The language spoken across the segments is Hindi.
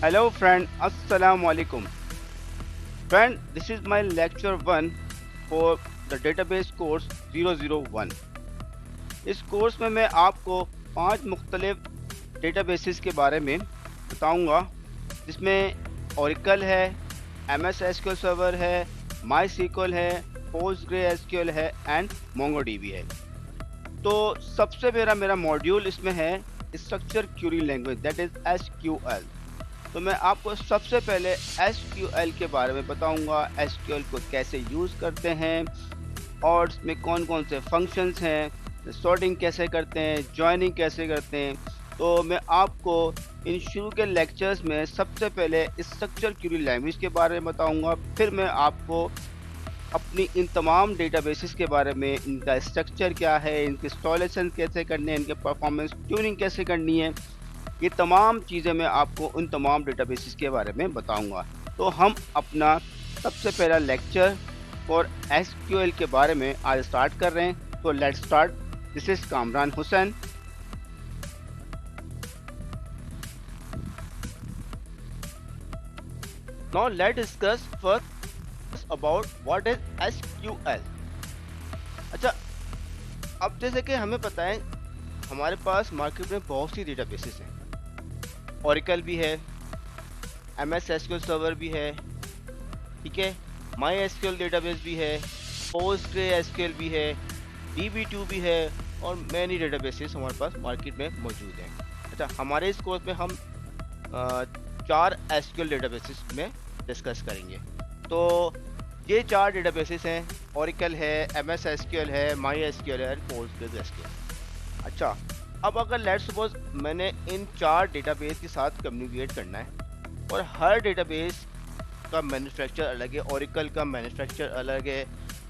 Hello friend, Assalamu alaikum. Friend, this is my lecture 1 for the database course 001. इस कोर्स में मैं आपको 5 मुख्तलिफ डेटाबेसेस के बारे में बताऊंगा, जिसमें Oracle है, MS SQL सर्वर है, MySQL है, PostgreSQL है एंड MongoDB है। तो सबसे मेरा मॉड्यूल इसमें है structure Curie language, that is SQL। तो मैं आपको सबसे पहले SQL के बारे में बताऊंगा, SQL को कैसे यूज़ करते हैं और इसमें कौन कौन से फंक्शंस हैं, सॉर्टिंग कैसे करते हैं, जॉइनिंग कैसे करते हैं। तो मैं आपको इन शुरू के लेक्चर्स में सबसे पहले स्ट्रक्चर क्यूरी लैंग्वेज के बारे में बताऊंगा, फिर मैं आपको अपनी इन तमाम डेटाबेसेस के बारे में, इनका स्ट्रक्चर क्या है, इनके इंस्टॉलेशन कैसे करने हैं, इनके परफॉर्मेंस ट्यूनिंग कैसे करनी है, ये तमाम चीज़ें मैं आपको उन तमाम डेटाबेसेस के बारे में बताऊंगा। तो हम अपना सबसे पहला लेक्चर फॉर SQL के बारे में आज स्टार्ट कर रहे हैं। तो let's start. This is Kamran Hussain. Now let discuss first about what is SQL। अच्छा, अब जैसे कि हमें पता है हमारे पास मार्केट में बहुत सी डेटाबेसेस हैं। Oracle भी है, MS SQL सर्वर भी है, ठीक है, MySQL डेटाबेस भी है, PostgreSQL भी है, DB2 भी है और मैनी डेटाबेसेस हमारे पास मार्केट में मौजूद हैं। अच्छा, हमारे इस कोर्स में हम 4 SQL डेटाबेसेस में डिस्कस करेंगे। तो ये 4 डेटाबेसेस हैं, Oracle है, MS SQL है, MySQL है, PostgreSQL। अच्छा, अब अगर लेट्स सपोज मैंने इन 4 डेटाबेस के साथ कम्युनिकेट करना है और हर डेटाबेस का मैन्युफैक्चर अलग है, Oracle का मैन्युफैक्चर अलग है,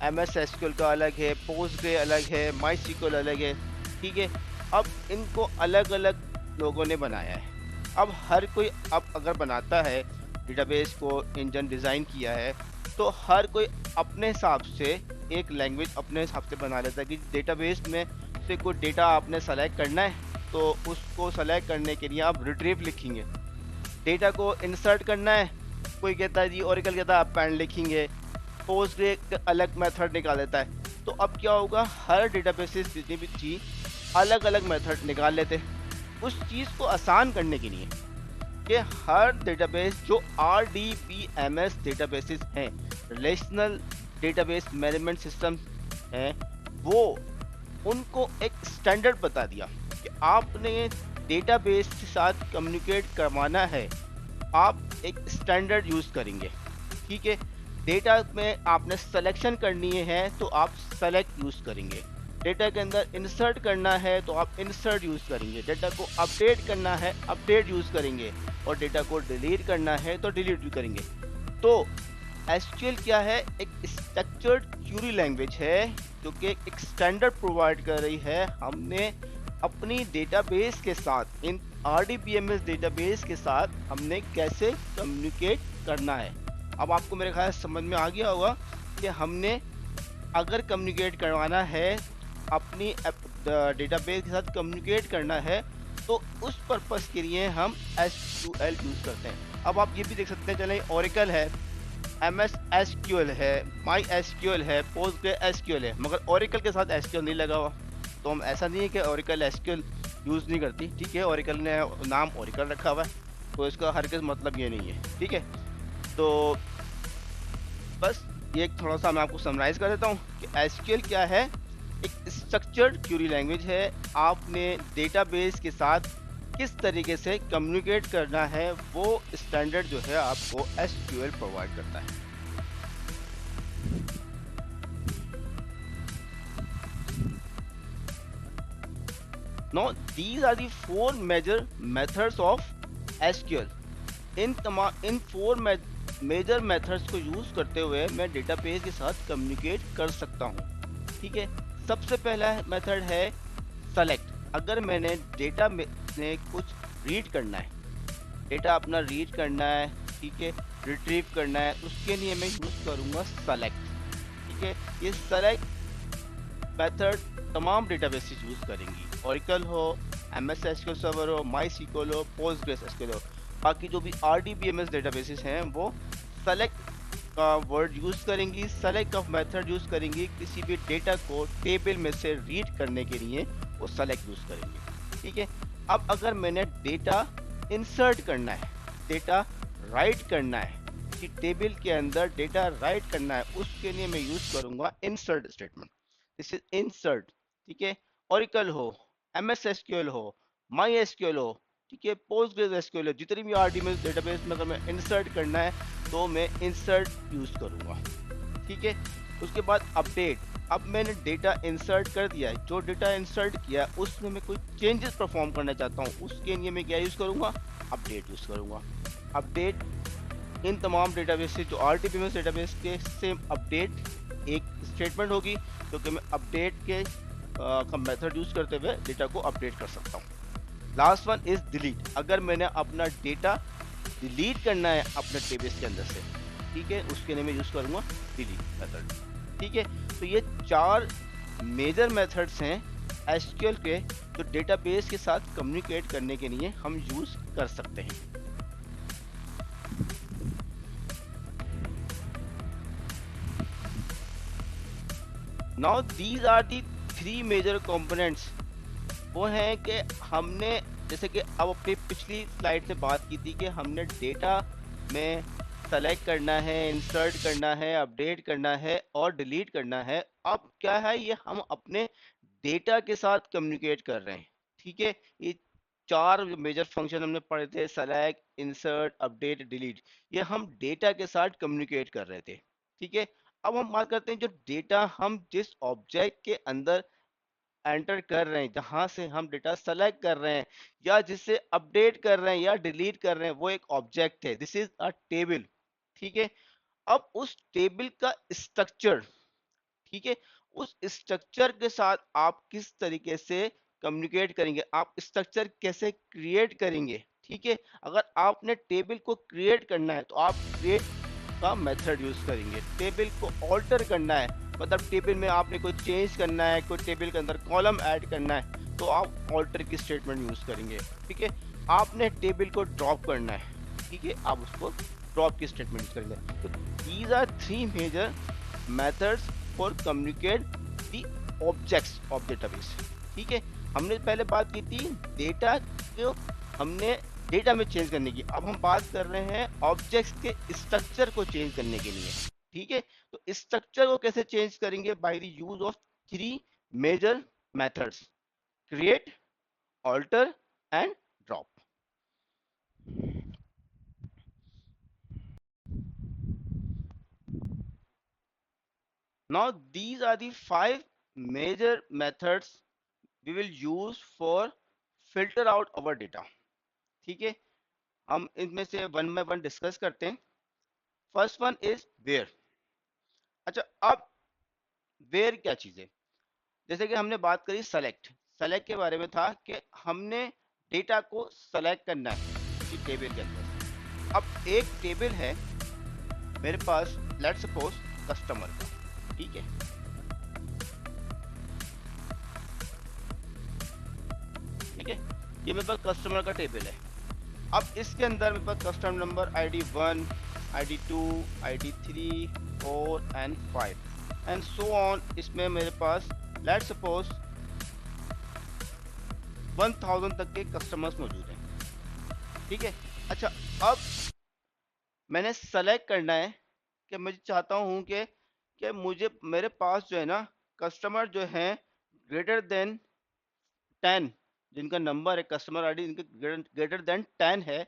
MS SQL का अलग है, Postgre अलग है, MySQL अलग है, ठीक है। अब इनको अलग अलग लोगों ने बनाया है। अब हर कोई अब अगर बनाता है डेटाबेस को, इंजन डिज़ाइन किया है, तो हर कोई अपने हिसाब से एक लैंग्वेज अपने हिसाब से बना लेता है कि डेटाबेस में से कोई डेटा आपने सेलेक्ट करना है तो उसको सेलेक्ट करने के लिए आप रिट्रीव लिखेंगे। डेटा को इंसर्ट करना है, कोई कहता है जी Oracle कहता है आप पैन लिखेंगे, पोस्टग्रे अलग मेथड निकाल देता है। तो अब क्या होगा, हर डेटाबेसेस जितनी भी चीज़ अलग अलग मेथड निकाल लेते हैं उस चीज़ को आसान करने के लिए कि हर डेटाबेस जो RDBMS डेटाबेसेस हैं, रिलेशनल डेटाबेस मैनेजमेंट सिस्टम हैं, वो उनको एक स्टैंडर्ड बता दिया कि आपने डेटाबेस के साथ कम्युनिकेट करवाना है, आप एक स्टैंडर्ड यूज़ करेंगे, ठीक है। डेटा में आपने सिलेक्शन करनी है तो आप सेलेक्ट यूज़ करेंगे, डेटा के अंदर इंसर्ट करना है तो आप इंसर्ट यूज़ करेंगे, डेटा को अपडेट करना है अपडेट यूज़ करेंगे और डेटा को डिलीट करना है तो डिलीट भी करेंगे। तो SQL क्या है, एक स्ट्रक्चर्ड क्यूरी लैंग्वेज है जो कि एक स्टैंडर्ड प्रोवाइड कर रही है। हमने अपनी डेटाबेस के साथ, इन RDBMS डेटाबेस के साथ हमने कैसे कम्युनिकेट करना है। अब आपको मेरे ख्याल समझ में आ गया होगा कि हमने अगर कम्युनिकेट करवाना है, अपनी डेटाबेस के साथ कम्युनिकेट करना है, तो उस पर्पस के लिए हम SQL यूज़ करते हैं। अब आप ये भी देख सकते हैं, चलें Oracle है, MS SQL है, MySQL है, PostgreSQL है, मगर Oracle के साथ SQL नहीं लगा हुआ। तो हम ऐसा नहीं है कि Oracle SQL यूज़ नहीं करती, ठीक है, Oracle ने नाम Oracle रखा हुआ है तो इसका हरगिज़ मतलब ये नहीं है, ठीक है। तो बस ये थोड़ा सा मैं आपको समराइज कर देता हूँ कि SQL क्या है, एक स्ट्रक्चर्ड क्यूरी लैंग्वेज है। आपने डेटाबेस के साथ किस तरीके से कम्युनिकेट करना है वो स्टैंडर्ड जो है आपको SQL प्रोवाइड करता है। Now these are the 4 major methods of SQL। इन 4 मेजर मेथड्स को यूज़ करते हुए मैं डेटाबेस के साथ कम्युनिकेट कर सकता हूँ, ठीक है। सबसे पहला मेथड है सेलेक्ट। अगर मैंने डेटा में कुछ रीड करना है, डेटा अपना रीड करना है, ठीक है, रिट्रीव करना है, उसके लिए मैं यूज़ करूँगा सेलेक्ट, ठीक है। ये सेलेक्ट मेथड तमाम डेटाबेसेस यूज़ करेंगी, Oracle हो, MS SQL सर्वर हो, MySQL हो, PostgreSQL हो। बाकी जो भी RDBMS डेटाबेसेस हैं वो सेलेक्ट का वर्ड यूज करेंगी, सेलेक्ट का मेथड यूज करेंगी, किसी भी डेटा को टेबल में से रीड करने के लिए वो सेलेक्ट यूज करेंगे। ठीक है, अब अगर मैंने डेटा इंसर्ट करना है, डेटा राइट करना है, कि टेबल के अंदर डेटा राइट करना है, उसके लिए मैं यूज करूंगा insert statement. This is insert. ठीक है, ओरेकल हो, MS SQL हो, माई SQL हो, ठीक है, पोस्टग्रेस SQL हो, जितनी भी RDBMS डेटाबेस में अगर मैं इंसर्ट करना है तो मैं इंसर्ट यूज करूंगा। ठीक है, उसके बाद अपडेट। अब मैंने डेटा इंसर्ट कर दिया है, जो डेटा इंसर्ट किया उसमें मैं कोई चेंजेस परफॉर्म करना चाहता हूँ, उसके लिए मैं क्या यूज करूंगा, अपडेट यूज करूंगा। अपडेट इन तमाम डेटाबेस से जो RDBMS डेटाबेस के सेम अपडेट एक स्टेटमेंट होगी, जो कि मैं अपडेट के का मेथड यूज करते हुए डेटा को अपडेट कर सकता हूँ। Last one is delete. अगर मैंने अपना डेटा डिलीट करना है अपने टेबल्स के अंदर से, ठीक है, उसके लिए मैं यूज करूंगा डिलीट मेथड। ठीक है, तो ये 4 मेजर मेथड्स हैं एसक्यूएल के, जो डेटाबेस के साथ कम्युनिकेट करने के लिए हम यूज कर सकते हैं। Now these are the 3 major components. वो हैं कि हमने, जैसे कि अब अपनी पिछली स्लाइड से बात की थी कि हमने डेटा में सेलेक्ट करना है, इंसर्ट करना है, अपडेट करना है और डिलीट करना है। अब क्या है, ये हम अपने डेटा के साथ कम्युनिकेट कर रहे हैं। ठीक है, ये 4 मेजर फंक्शन हमने पढ़े थे, सेलेक्ट, इंसर्ट, अपडेट, डिलीट, ये हम डेटा के साथ कम्युनिकेट कर रहे थे। ठीक है, अब हम बात करते हैं जो डेटा हम जिस ऑब्जेक्ट के अंदर एंटर कर रहे हैं, जहां से हम डेटा सेलेक्ट कर रहे हैं या जिससे अपडेट कर रहे हैं या डिलीट कर रहे हैं, वो एक ऑब्जेक्ट है, दिस इज अ टेबल। ठीक है, अब उस टेबल का स्ट्रक्चर, ठीक है, उस स्ट्रक्चर के साथ आप किस तरीके से कम्युनिकेट करेंगे, आप स्ट्रक्चर कैसे क्रिएट करेंगे। ठीक है, अगर आपने टेबल को क्रिएट करना है तो आप क्रिएट का मेथड यूज करेंगे। टेबल को ऑल्टर करना है, मतलब टेबल में आपने कोई चेंज करना है, कोई टेबल के अंदर कॉलम ऐड करना है, तो आप ऑल्टर की स्टेटमेंट यूज करेंगे। ठीक है, आपने टेबल को ड्रॉप करना है, ठीक है, आप उसको ड्रॉप की स्टेटमेंट यूज करेंगे। तो these are 3 major methods for communicate the objects of database. ठीक है, हमने पहले बात की थी डेटा को हमने डेटा में चेंज करने की, अब हम बात कर रहे हैं ऑब्जेक्ट्स के स्ट्रक्चर को चेंज करने के लिए। ठीक है, तो स्ट्रक्चर को कैसे चेंज करेंगे, by the use of 3 major methods, create, alter and drop. Now these are the 5 major methods we will use for filter out our data। ठीक है, हम इनमें से वन बाय वन डिस्कस करते हैं। First one is where. अच्छा, अब वेयर क्या चीज है, जैसे कि हमने बात करी सेलेक्ट, सेलेक्ट के बारे में था कि हमने डेटा को सेलेक्ट करना है किसी टेबल के अंदर। अब एक टेबल है मेरे पास, लेट्स सपोज कस्टमर का। ठीक है, ठीक है, ये मेरे पास कस्टमर का टेबल है। अब इसके अंदर मेरे पास customer number ID 1, ID 2, ID 3, 4 and 5 and so on. इसमें मेरे पास लेट्स सपोज 1000 तक के कस्टमर्स मौजूद हैं। ठीक है, अच्छा, अब मैंने सेलेक्ट करना है कि मैं चाहता हूं कि मुझे मेरे पास जो है ना कस्टमर जो है ग्रेटर देन 10, जिनका नंबर है कस्टमर आईडी जिनके ग्रेटर देन 10 है,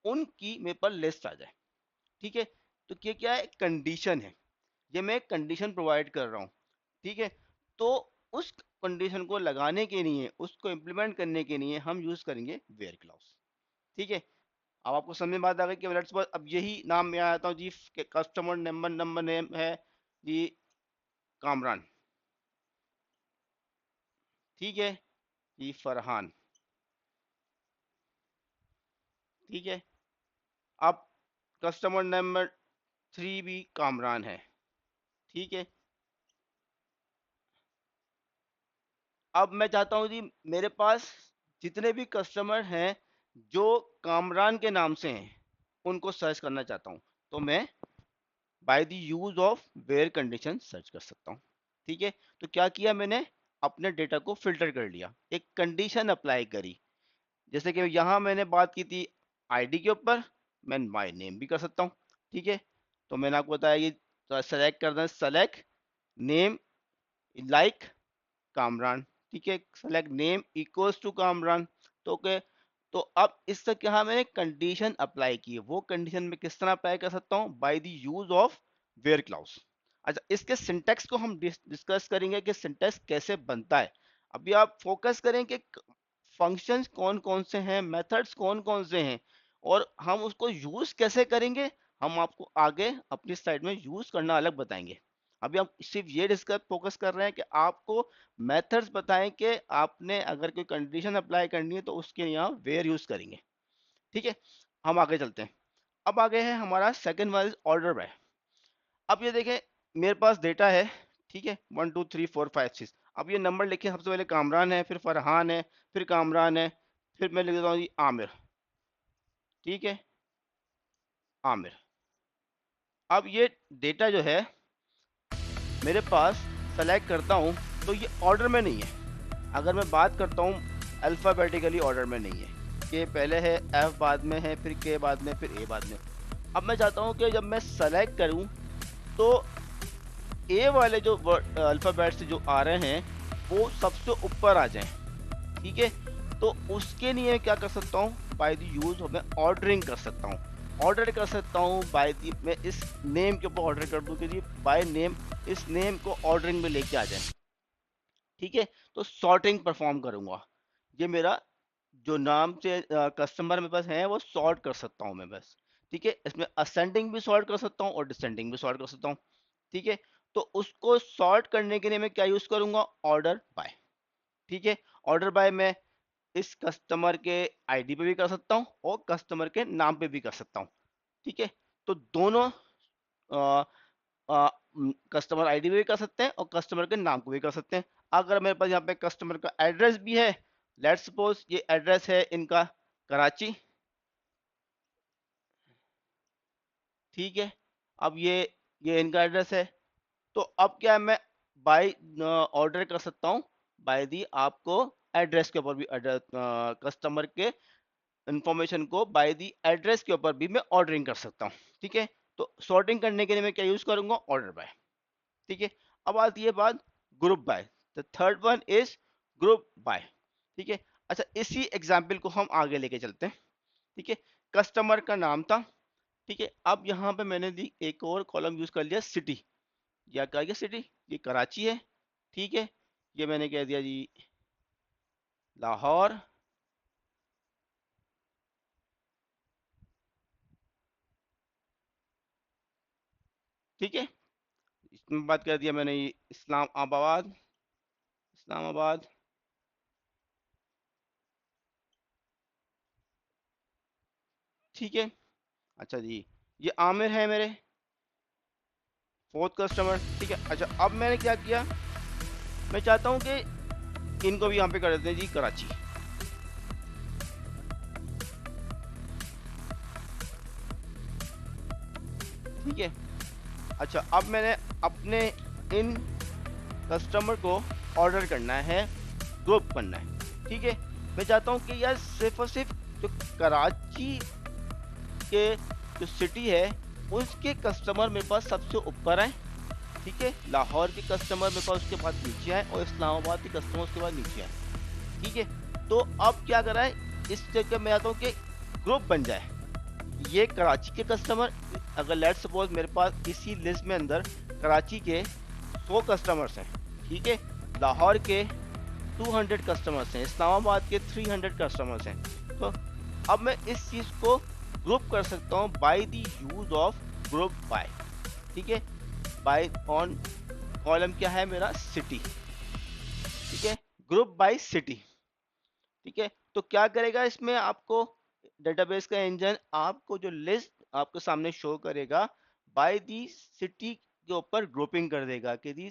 उनकी मेरे पास लिस्ट आ जाए। ठीक है, तो ये क्या है, कंडीशन है, ये मैं एक कंडीशन प्रोवाइड कर रहा हूँ। ठीक है, तो उस कंडीशन को लगाने के लिए, उसको इम्प्लीमेंट करने के लिए हम यूज करेंगे वेयर क्लॉज। ठीक है, अब आपको समझ में बात आ गई कि लेट्स सपोज अब यही नाम मैं आता हूँ जी, कस्टमर नंबर नंबर नेम है जी कामरान। ठीक है, जी फरहान। ठीक है, अब कस्टमर नंबर 3 भी कामरान है। ठीक है, अब मैं चाहता हूँ जी मेरे पास जितने भी कस्टमर हैं जो कामरान के नाम से हैं उनको सर्च करना चाहता हूँ, तो मैं by the use of where condition search कर सकता हूँ। ठीक है, तो क्या किया मैंने, अपने डेटा को फिल्टर कर लिया, एक कंडीशन अप्लाई करी। जैसे कि यहाँ मैंने बात की थी आईडी के ऊपर, मैं माय नेम भी कर सकता हूँ। ठीक है, तो मैंने आपको बताया कि सेलेक्ट करना है, सेलेक्ट नेम लाइक कामरान। ठीक है, select name equals to Kamran. तो ओके, तो अब इस तक यहाँ मैंने कंडीशन अप्लाई की है। वो कंडीशन में किस तरह अप्लाई कर सकता हूँ, by the use of where clause. अच्छा, इसके सिंटेक्स को हम डिस्कस करेंगे कि सिंटेक्स कैसे बनता है। अभी आप फोकस करें कि फंक्शंस कौन कौन से हैं, मेथड्स कौन कौन से हैं, और हम उसको यूज कैसे करेंगे, हम आपको आगे अपनी स्लाइड में यूज करना अलग बताएंगे। अभी हम सिर्फ ये डिस्कस फोकस कर रहे हैं कि आपको मेथड्स बताएं कि आपने अगर कोई कंडीशन अप्लाई करनी है तो उसके यहाँ वेयर यूज करेंगे। ठीक है, हम आगे चलते हैं। अब आगे है हमारा सेकंड वन, ऑर्डर बाय। अब ये देखें, मेरे पास डेटा है। ठीक है, 1 2 3 4 5 6। अब ये नंबर लिखे, सबसे पहले कामरान है, फिर फरहान है, फिर कामरान है, फिर मैं लिख देता हूँ जी आमिर। ठीक है, आमिर। अब ये डेटा जो है मेरे पास सेलेक्ट करता हूँ, तो ये ऑर्डर में नहीं है। अगर मैं बात करता हूँ, अल्फ़ाबेटिकली ऑर्डर में नहीं है। के पहले है, एफ बाद में है, फिर के बाद में, फिर ए बाद में। अब मैं चाहता हूँ कि जब मैं सेलेक्ट करूँ तो ए वाले जो अल्फ़ाबेट्स जो आ रहे हैं वो सबसे ऊपर आ जाएं। ठीक है, तो उसके लिए क्या कर सकता हूँ, बाय द यूज मैं ऑर्डरिंग कर सकता हूँ। ऑर्डर कर सकता हूँ बाय द, मैं इस नेम के ऊपर ऑर्डर कर दूँ कि जी बाय नेम इस नेम को ऑर्डरिंग में लेके आ जाए। ठीक है, तो सॉर्टिंग परफॉर्म करूंगा। ये मेरा जो नाम से कस्टमर मेरे पास है वो सॉर्ट कर सकता हूँ मैं बस। ठीक है, इसमें असेंडिंग भी सॉर्ट कर सकता हूँ और डिसेंडिंग भी सॉर्ट कर सकता हूँ। ठीक है, तो उसको सॉर्ट करने के लिए मैं क्या यूज करूंगा, ऑर्डर बाय। ठीक है, ऑर्डर बाय मैं इस कस्टमर के आईडी पे भी कर सकता हूँ और कस्टमर के नाम पे भी कर सकता हूँ। ठीक है, तो दोनों कस्टमर आईडी पे भी कर सकते हैं और कस्टमर के नाम को भी कर सकते हैं। अगर मेरे पास यहाँ पे कस्टमर का एड्रेस भी है, लेट्स सपोज ये एड्रेस है इनका कराची। ठीक है, अब ये इनका एड्रेस है। तो अब क्या है, मैं बाय ऑर्डर कर सकता हूँ बाय दी आपको एड्रेस के ऊपर भी, कस्टमर के इंफॉर्मेशन को बाय दी एड्रेस के ऊपर भी मैं ऑर्डरिंग कर सकता हूँ। ठीक है, तो सॉर्टिंग करने के लिए मैं क्या यूज करूंगा, ऑर्डर बाय। ठीक है, अब आती है बात group by. The third one is group by. ठीक है, अच्छा इसी एग्जाम्पल को हम आगे लेके चलते हैं। ठीक है, कस्टमर का नाम था। ठीक है, अब यहाँ पे मैंने दी एक और कॉलम यूज कर लिया सिटी, या क्या किया सिटी, ये कराची है। ठीक है, ये मैंने कह दिया जी लाहौर। ठीक है, इसमें बात कर दिया मैंने ये इस्लामाबाद, इस्लामाबाद। ठीक है, अच्छा जी, ये आमिर है मेरे फोर्थ कस्टमर। ठीक है, अच्छा अब मैंने क्या किया, मैं चाहता हूँ कि इनको भी यहाँ पे कर देते हैं जी कराची। ठीक है, अच्छा अब मैंने अपने इन कस्टमर को ऑर्डर करना है, ग्रुप करना है। ठीक है, मैं चाहता हूँ कि यार सिर्फ और सिर्फ जो कराची के जो सिटी है उसके कस्टमर मेरे पास सबसे ऊपर आए। ठीक है, लाहौर के कस्टमर मेरे पास उसके बाद नीचे आए और इस्लामाबाद के कस्टमर उसके बाद नीचे आए। ठीक है, तो अब क्या करा है, इस जगह मैं चाहता हूँ कि ग्रुप बन जाए। ये कराची के कस्टमर, अगर लेट्स सपोज मेरे पास इसी लिस्ट में अंदर कराची के 100 कस्टमर्स हैं। ठीक है, लाहौर के 200 कस्टमर्स हैं, इस्लामाबाद के 300 कस्टमर्स हैं। तो अब मैं इस चीज़ को ग्रुप कर सकता हूँ by the use of group by. ठीक है, बाय ऑन कॉलम क्या है मेरा, सिटी। ठीक है, ग्रुप बाय सिटी। ठीक है, तो क्या करेगा इसमें, आपको डेटाबेस का इंजन आपको जो लिस्ट आपके सामने शो करेगा बाय दी सिटी के ऊपर ग्रुपिंग कर देगा कि दी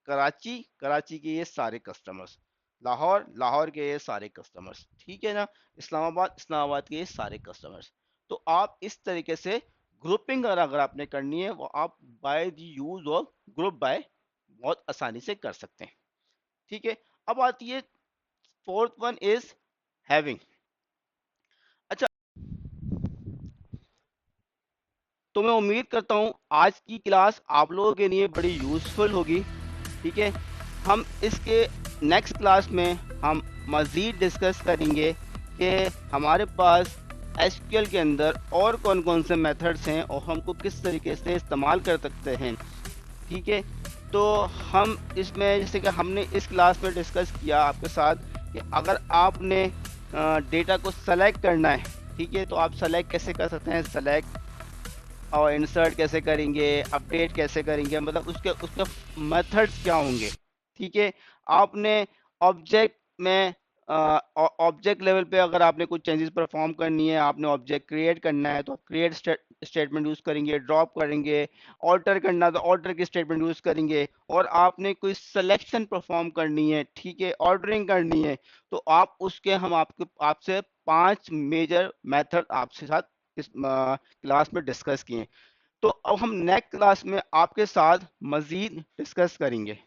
कराची, कराची के ये सारे कस्टमर्स। लाहौर, लाहौर के ये सारे कस्टमर्स, ठीक है ना। इस्लामाबाद, इस्लामाबाद के ये सारे कस्टमर्स। तो आप इस तरीके से ग्रुपिंग अगर आपने करनी है वो आप bye the use of group by बहुत आसानी से कर सकते हैं, ठीक है। अब आती है फोर्थ वन इज हैविंग। अच्छा, तो मैं उम्मीद करता हूँ आज की क्लास आप लोगों के लिए बड़ी यूजफुल होगी, ठीक है। हम इसके नेक्स्ट क्लास में हम मज़ीद डिस्कस करेंगे कि हमारे पास एसक्यूएल के अंदर और कौन कौन से मेथड्स हैं और हमको किस तरीके से इस्तेमाल कर सकते हैं, ठीक है। तो हम इसमें जैसे कि हमने इस क्लास में डिस्कस किया आपके साथ कि अगर आपने डेटा को सेलेक्ट करना है, ठीक है, तो आप सेलेक्ट कैसे कर सकते हैं, सेलेक्ट और इंसर्ट कैसे करेंगे, अपडेट कैसे करेंगे, मतलब उसके उसके मेथड्स क्या होंगे, ठीक है। आपने ऑब्जेक्ट में ऑब्जेक्ट लेवल पे अगर आपने कुछ चेंजेस परफॉर्म करनी है, आपने ऑब्जेक्ट क्रिएट करना है तो क्रिएट स्टेटमेंट यूज करेंगे, ड्रॉप करेंगे, ऑल्टर करना है तो ऑल्टर की स्टेटमेंट यूज करेंगे, और आपने कोई सिलेक्शन परफॉर्म करनी है, ठीक है, ऑर्डरिंग करनी है, तो आप उसके हम आपके आपसे 5 मेजर मेथड आपके साथ इस क्लास में डिस्कस किए। तो अब हम नेक्स्ट क्लास में आपके साथ मजीद डिस्कस करेंगे।